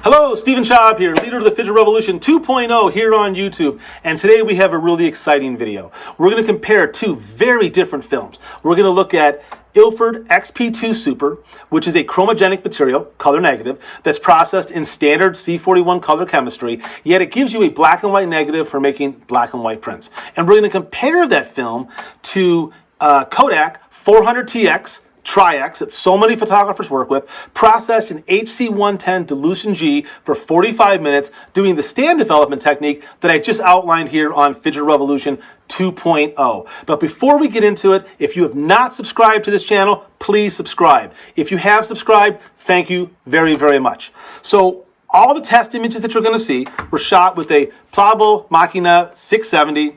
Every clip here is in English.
Hello, Stephen Schaub here, leader of the Viva la Revolution 2.0 here on YouTube. And today we have a really exciting video. We're going to compare two very different films. We're going to look at Ilford XP2 Super, which is a chromogenic material, color negative, that's processed in standard C41 color chemistry, yet it gives you a black and white negative for making black and white prints. And we're going to compare that film to Kodak 400TX Tri-X that so many photographers work with, processed in HC110 dilution G for 45 minutes, doing the stand development technique that I just outlined here on Viva la Revolution 2.0. But before we get into it, if you have not subscribed to this channel, please subscribe. If you have subscribed, thank you very, very much. So all the test images that you're going to see were shot with a Plavo Machina 670.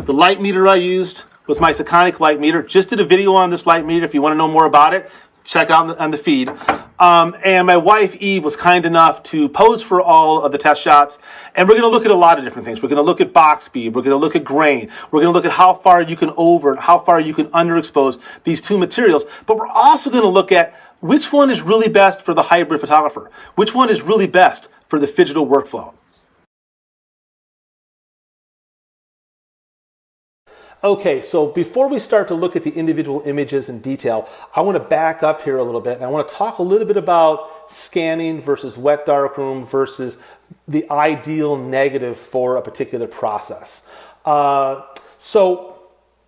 The light meter I used was my Iconic light meter. Just did a video on this light meter. If you want to know more about it, check out on the feed. And my wife Eve was kind enough to pose for all of the test shots. And we're going to look at a lot of different things. We're going to look at box speed. We're going to look at grain. We're going to look at how far you can over and how far you can underexpose these two materials. But we're also going to look at which one is really best for the hybrid photographer. Which one is really best for the digital workflow. Okay, so before we start to look at the individual images in detail, I want to back up here a little bit and I want to talk a little bit about scanning versus wet darkroom versus the ideal negative for a particular process. So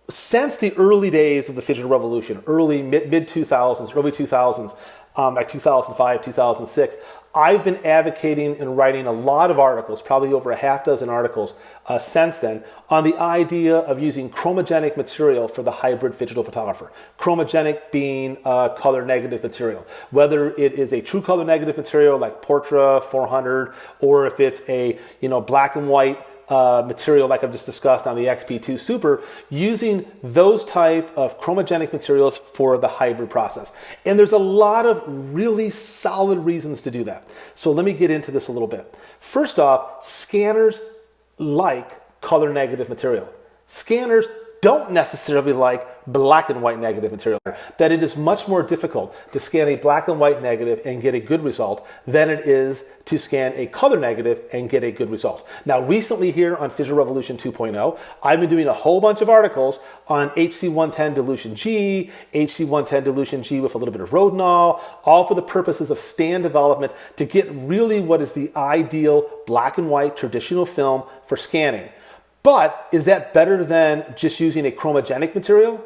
since the early days of the digital revolution, early mid-2000s, early 2000s, like 2005, 2006, I've been advocating and writing a lot of articles, probably over a half dozen articles since then, on the idea of using chromogenic material for the hybrid digital photographer. Chromogenic being color negative material. Whether it is a true color negative material like Portra 400, or if it's a black and white material like I've just discussed on the XP2 Super, using those type of chromogenic materials for the hybrid process. And there's a lot of really solid reasons to do that. So let me get into this a little bit. First off, scanners like color negative material. Scanners don't necessarily like black and white negative material. That it is much more difficult to scan a black and white negative and get a good result than it is to scan a color negative and get a good result. Now recently here on Viva la Revolution 2.0, I've been doing a whole bunch of articles on HC110 dilution G, HC110 dilution G with a little bit of Rodinol, all for the purposes of stand development to get really what is the ideal black and white traditional film for scanning. But is that better than just using a chromogenic material?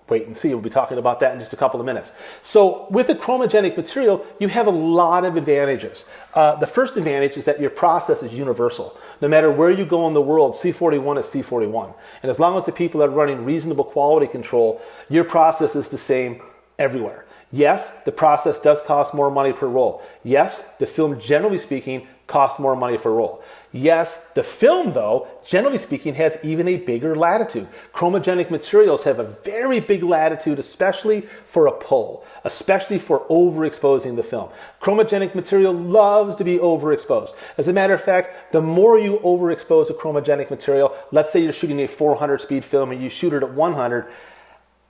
Wait and see. We'll be talking about that in just a couple of minutes. So with a chromogenic material, you have a lot of advantages. The first advantage is that your process is universal. No matter where you go in the world, C41 is C41. And as long as the people are running reasonable quality control, your process is the same everywhere. Yes, the process does cost more money per roll. Yes, the film, generally speaking, costs more money per roll. Yes, the film, though, generally speaking, has even a bigger latitude. Chromogenic materials have a very big latitude, especially for a pull, especially for overexposing the film. Chromogenic material loves to be overexposed. As a matter of fact, the more you overexpose a chromogenic material, let's say you're shooting a 400 speed film and you shoot it at 100,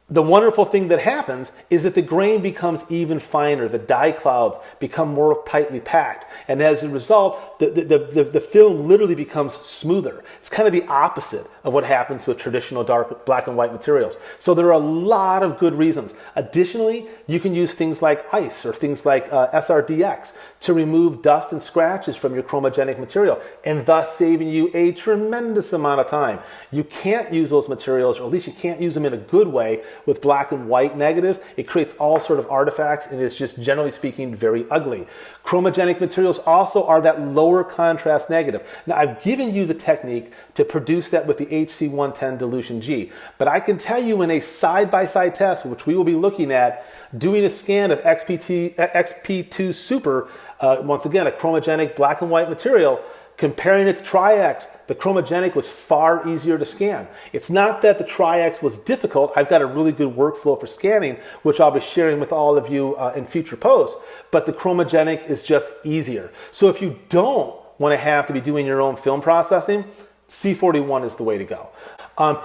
the wonderful thing that happens is that the grain becomes even finer. The dye clouds become more tightly packed. And as a result, the film literally becomes smoother. It's kind of the opposite of what happens with traditional dark black and white materials. So there are a lot of good reasons. Additionally, you can use things like ice or things like SRDX to remove dust and scratches from your chromogenic material, and thus saving you a tremendous amount of time. You can't use those materials, or at least you can't use them in a good way, with black and white negatives. It creates all sort of artifacts and it's just, generally speaking, very ugly. Chromogenic materials also are that lower contrast negative. Now, I've given you the technique to produce that with the HC110 dilution G, but I can tell you in a side-by-side test, which we will be looking at, doing a scan of XP2 Super, once again, a chromogenic black and white material, comparing it to Tri-X, the chromogenic was far easier to scan. It's not that the Tri-X was difficult. I've got a really good workflow for scanning, which I'll be sharing with all of you in future posts, but the chromogenic is just easier. So if you don't want to have to be doing your own film processing, C41 is the way to go.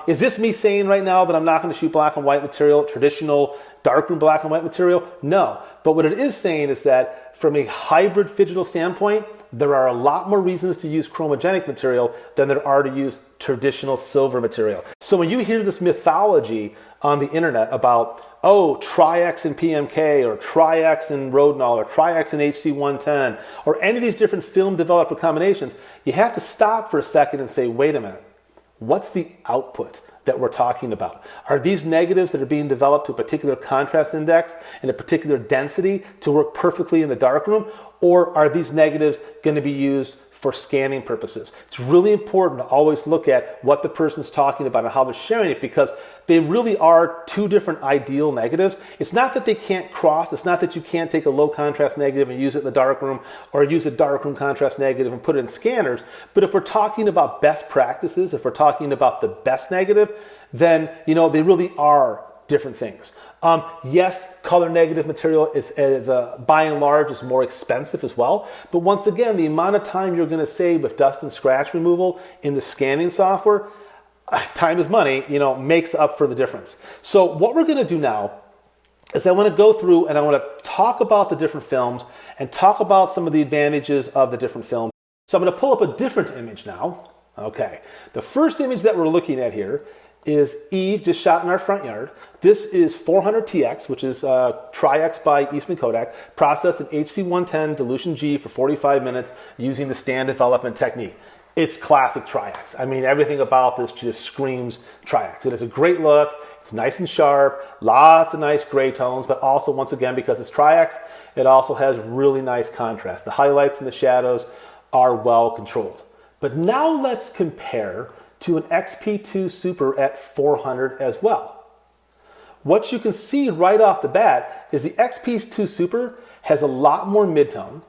Is this me saying right now that I'm not going to shoot black and white material, traditional darkroom black and white material? No. But what it is saying is that from a hybrid digital standpoint, there are a lot more reasons to use chromogenic material than there are to use traditional silver material. So when you hear this mythology on the internet about, oh, Tri-X in PMK, or Tri-X in Rodinal, or Tri-X in HC110, or any of these different film developer combinations, you have to stop for a second and say, wait a minute, what's the output that we're talking about? Are these negatives that are being developed to a particular contrast index and a particular density to work perfectly in the darkroom, or are these negatives going to be used for scanning purposes? It's really important to always look at what the person's talking about and how they're sharing it, because they really are two different ideal negatives. It's not that they can't cross. It's not that you can't take a low contrast negative and use it in the darkroom, or use a darkroom contrast negative and put it in scanners. But if we're talking about best practices, if we're talking about the best negative, then they really are different things. Yes, color negative material is by and large is more expensive as well. But once again, the amount of time you're going to save with dust and scratch removal in the scanning software, time is money, makes up for the difference. So what we're going to do now is I want to go through and I want to talk about the different films and talk about some of the advantages of the different films. So I'm going to pull up a different image now. Okay, the first image that we're looking at here is Eve, just shot in our front yard. This is 400TX, which is Tri-X by Eastman Kodak, processed in HC110 dilution G for 45 minutes using the stand development technique. It's classic Tri-X. I mean, everything about this just screams Tri-X. It has a great look. It's nice and sharp, lots of nice gray tones, but also, once again, because it's Tri-X, it also has really nice contrast. The highlights and the shadows are well controlled. But now let's compare to an XP2 Super at 400 as well. What you can see right off the bat is the XP2 Super has a lot more midtone.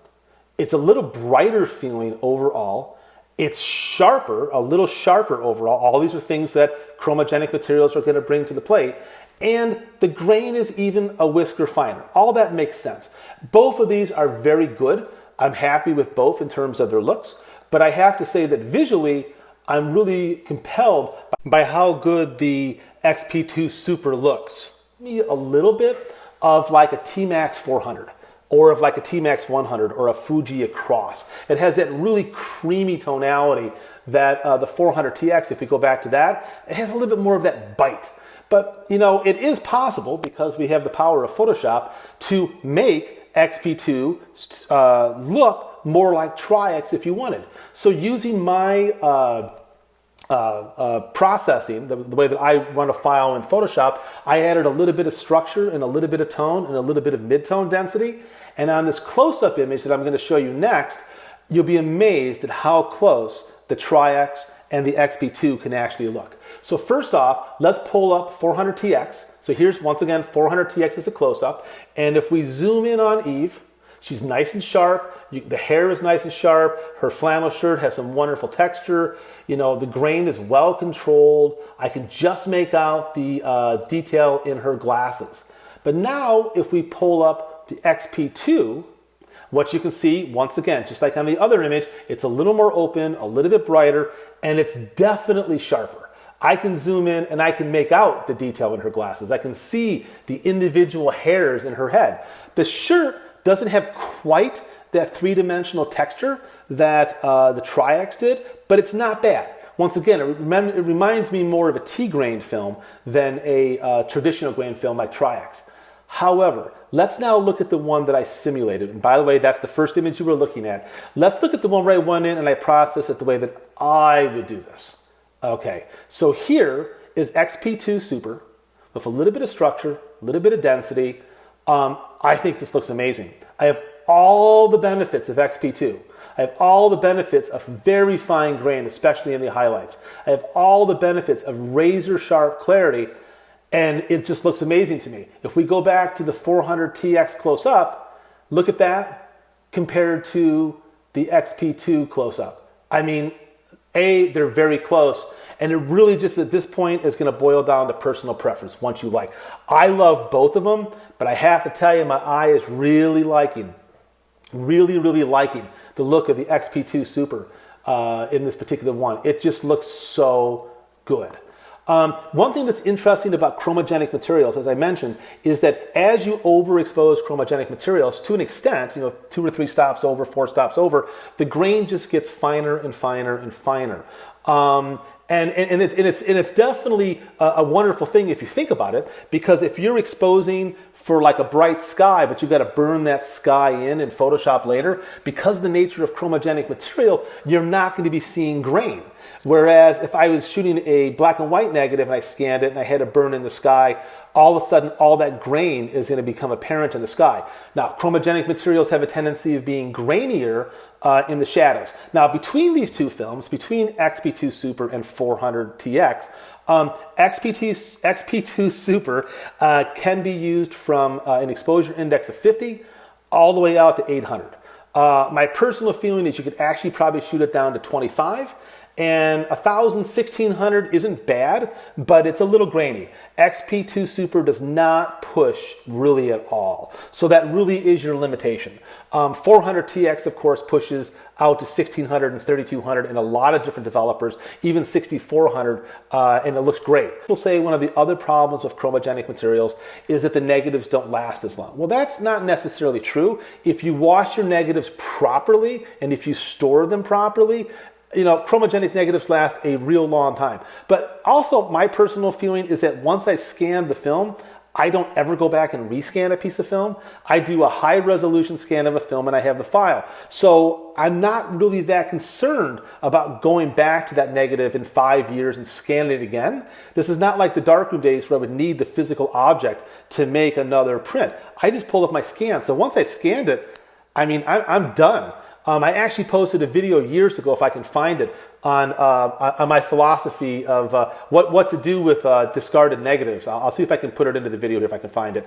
It's a little brighter feeling overall. It's sharper, a little sharper overall. All these are things that chromogenic materials are going to bring to the plate. And the grain is even a whisker finer. All that makes sense. Both of these are very good. I'm happy with both in terms of their looks. But I have to say that visually, I'm really compelled by how good the XP2 Super looks. A little bit of like a T-Max 400, or of like a T-Max 100, or a Fuji Across. It has that really creamy tonality that the 400TX, if we go back to that, it has a little bit more of that bite. But it is possible, because we have the power of Photoshop, to make XP2 look more like Tri-X if you wanted. So using my processing, the way that I run a file in Photoshop, I added a little bit of structure and a little bit of tone and a little bit of mid-tone density. And on this close-up image that I'm going to show you next, you'll be amazed at how close the Tri-X and the XP2 can actually look. So first off, let's pull up 400TX. So here's, once again, 400TX is a close-up. And if we zoom in on Eve, she's nice and sharp. The hair is nice and sharp. Her flannel shirt has some wonderful texture. The grain is well controlled. I can just make out the detail in her glasses. But now, if we pull up the XP2, what you can see, once again, just like on the other image, it's a little more open, a little bit brighter, and it's definitely sharper. I can zoom in and I can make out the detail in her glasses. I can see the individual hairs in her head. The shirt doesn't have quite that three-dimensional texture that the Tri-X did, but it's not bad. Once again, it reminds me more of a T-grain film than a traditional grain film like Tri-X. However, let's now look at the one that I simulated. And by the way, that's the first image you were looking at. Let's look at the one where I went in and I processed it the way that I would do this. Okay, so here is XP2 Super with a little bit of structure, a little bit of density. I think this looks amazing. I have all the benefits of XP2. I have all the benefits of very fine grain, especially in the highlights. I have all the benefits of razor sharp clarity, and it just looks amazing to me. If we go back to the 400TX close-up, look at that compared to the XP2 close-up. I mean, they're very close, and it really just at this point is going to boil down to personal preference, once you like. I love both of them, but I have to tell you, my eye is really liking the look of the XP2 Super. in this particular one. It just looks so good. One thing that's interesting about chromogenic materials, as I mentioned, is that as you overexpose chromogenic materials to an extent, 2 or 3 stops over, 4 stops over, the grain just gets finer and finer and finer. And it's definitely a wonderful thing if you think about it, because if you're exposing for like a bright sky, but you've got to burn that sky in Photoshop later, because of the nature of chromogenic material, you're not going to be seeing grain. Whereas if I was shooting a black and white negative and I scanned it and I had to burn in the sky, all of a sudden all that grain is going to become apparent in the sky. Now, chromogenic materials have a tendency of being grainier in the shadows. Now, between these two films, between XP2 Super and 400 TX, XP2 Super can be used from an exposure index of 50 all the way out to 800. My personal feeling is you could actually probably shoot it down to 25. And 1,000, 1,600 isn't bad, but it's a little grainy. XP2 Super does not push really at all. So that really is your limitation. 400 TX, of course, pushes out to 1,600 and 3,200 in a lot of different developers, even 6,400, and it looks great. People say one of the other problems with chromogenic materials is that the negatives don't last as long. Well, that's not necessarily true. If you wash your negatives properly and if you store them properly, chromogenic negatives last a real long time. But also, my personal feeling is that once I've scanned the film, I don't ever go back and rescan a piece of film. I do a high resolution scan of a film and I have the file. So I'm not really that concerned about going back to that negative in 5 years and scanning it again. This is not like the darkroom days where I would need the physical object to make another print. I just pull up my scan. So once I've scanned it, I'm done. I actually posted a video years ago, if I can find it, on my philosophy of what to do with discarded negatives. I'll see if I can put it into the video if I can find it.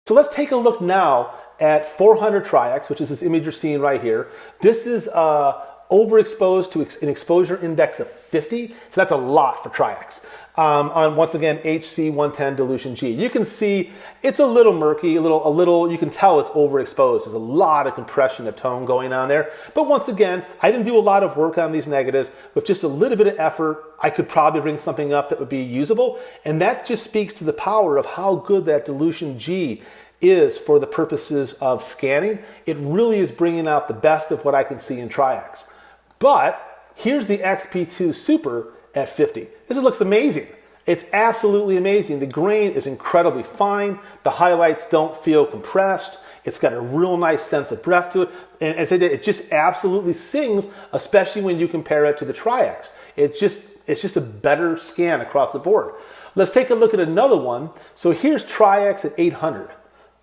So let's take a look now at 400 Tri-X, which is this image you're seeing right here. This is overexposed to an exposure index of 50, so that's a lot for Tri-X. On, once again, HC110 dilution G. You can see it's a little murky, a little. You can tell it's overexposed. There's a lot of compression of tone going on there. But once again, I didn't do a lot of work on these negatives. With just a little bit of effort, I could probably bring something up that would be usable. And that just speaks to the power of how good that dilution G is for the purposes of scanning. It really is bringing out the best of what I can see in Tri-X. But here's the XP2 Super at 50. This looks amazing. It's absolutely amazing. The grain is incredibly fine. The highlights don't feel compressed. It's got a real nice sense of breadth to it. And as I said, it just absolutely sings, especially when you compare it to the Tri-X. It's just a better scan across the board. Let's take a look at another one. So here's Tri-X at 800.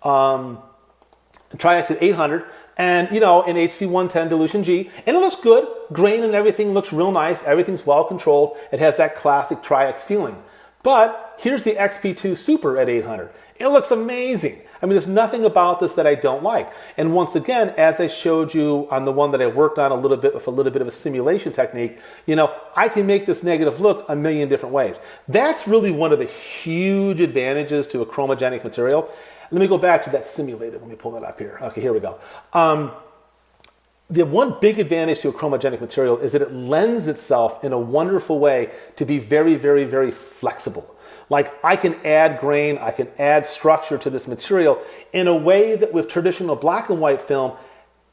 Tri-X at 800, and in HC110 dilution G, and it looks good. Grain and everything looks real nice. Everything's well controlled. It has that classic Tri-X feeling. But here's the XP2 Super at 800. It looks amazing. There's nothing about this that I don't like. And once again, as I showed you on the one that I worked on a little bit with a little bit of a simulation technique, I can make this negative look a million different ways. That's really one of the huge advantages to a chromogenic material. Let me go back to that simulated. Let me pull that up here. Okay, here we go. The one big advantage to a chromogenic material is that it lends itself in a wonderful way to be very, very, very flexible. Like I can add grain, I can add structure to this material in a way that with traditional black and white film,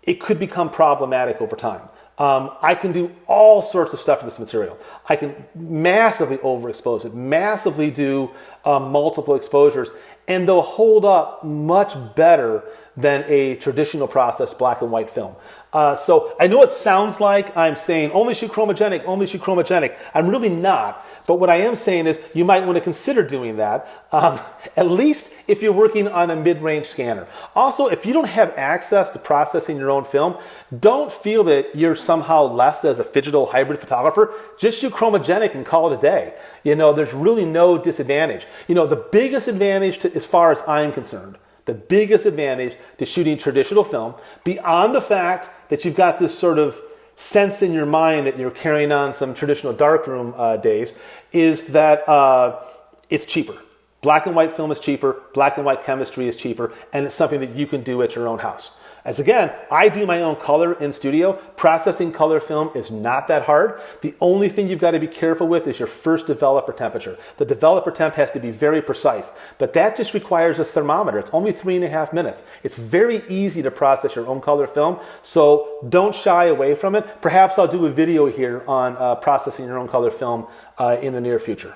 it could become problematic over time. I can do all sorts of stuff to this material. I can massively overexpose it, massively do multiple exposures, and they'll hold up much better than a traditional process black and white film. So I know it sounds like I'm saying only shoot chromogenic, only shoot chromogenic. I'm really not, But what I am saying is you might want to consider doing that, at least if you're working on a mid-range scanner. Also, if you don't have access to processing your own film, don't feel that you're somehow less as a digital hybrid photographer. Just shoot chromogenic and call it a day. You know, there's really no disadvantage. You know, the biggest advantage as far as I'm concerned, the biggest advantage to shooting traditional film, beyond the fact that you've got this sort of sense in your mind that you're carrying on some traditional darkroom days, is that it's cheaper. Black and white film is cheaper, black and white chemistry is cheaper, and it's something that you can do at your own house. As again, I do my own color in studio. Processing color film is not that hard. The only thing you've got to be careful with is your first developer temperature. The developer temp has to be very precise, but that just requires a thermometer. It's only 3.5 minutes. It's very easy to process your own color film, so don't shy away from it. Perhaps I'll do a video here on processing your own color film in the near future.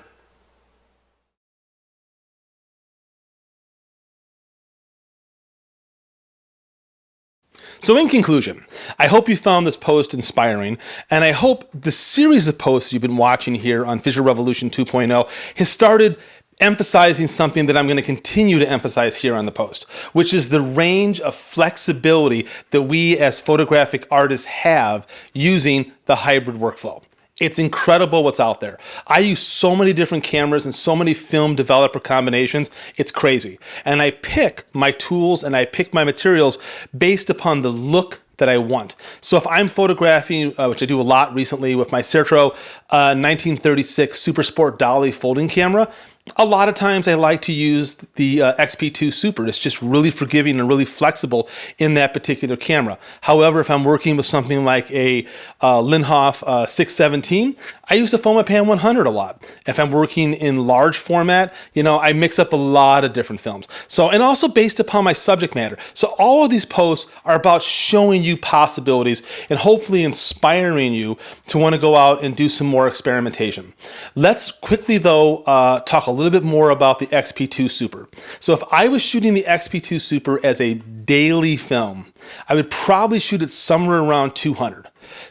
So in conclusion, I hope you found this post inspiring, and I hope the series of posts you've been watching here on Viva la Revolution 2.0 has started emphasizing something that I'm going to continue to emphasize here on the post, which is the range of flexibility that we as photographic artists have using the hybrid workflow. It's incredible what's out there. I use so many different cameras and so many film developer combinations. It's crazy. And I pick my tools and I pick my materials based upon the look that I want. So if I'm photographing, which I do a lot recently with my Sertro 1936 Super Sport Dolly folding camera, a lot of times I like to use the XP2 Super. It's just really forgiving and really flexible in that particular camera. However, if I'm working with something like a Linhof 617, I use the Fomapan 100 a lot. If I'm working in large format, you know, I mix up a lot of different films. So, and also based upon my subject matter. So all of these posts are about showing you possibilities and hopefully inspiring you to want to go out and do some more experimentation. Let's quickly though talk a little bit more about the XP2 Super. So if I was shooting the XP2 Super as a daily film, I would probably shoot it somewhere around 200.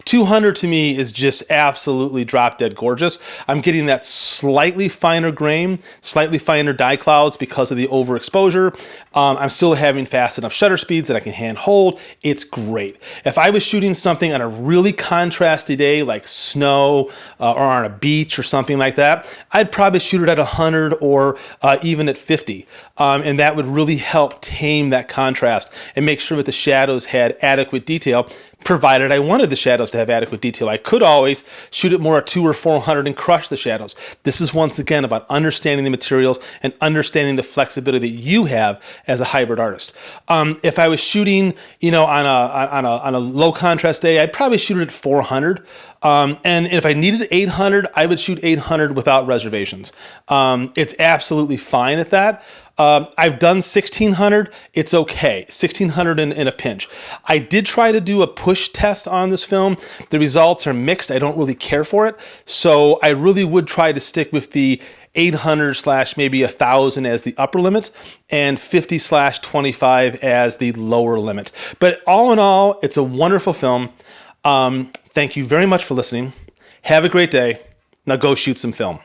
200 to me is just absolutely drop dead gorgeous. I'm getting that slightly finer grain, slightly finer dye clouds because of the overexposure. I'm still having fast enough shutter speeds that I can hand hold. It's great. If I was shooting something on a really contrasty day like snow or on a beach or something like that, I'd probably shoot it at 100 or even at 50. And that would really help tame that contrast and make sure that the shadows had adequate detail, provided I wanted the shadows to have adequate detail. I could always shoot it more at 200 or 400 and crush the shadows. This is once again about understanding the materials and understanding the flexibility that you have as a hybrid artist. If I was shooting, you know, on a low contrast day, I'd probably shoot it at 400. And if I needed 800, I would shoot 800 without reservations. It's absolutely fine at that. I've done 1600. It's okay. 1600 in a pinch. I did try to do a push test on this film. The results are mixed. I don't really care for it. So I really would try to stick with the 800/ maybe 1000 as the upper limit and 50/25 as the lower limit. But all in all, it's a wonderful film. Thank you very much for listening. Have a great day. Now go shoot some film.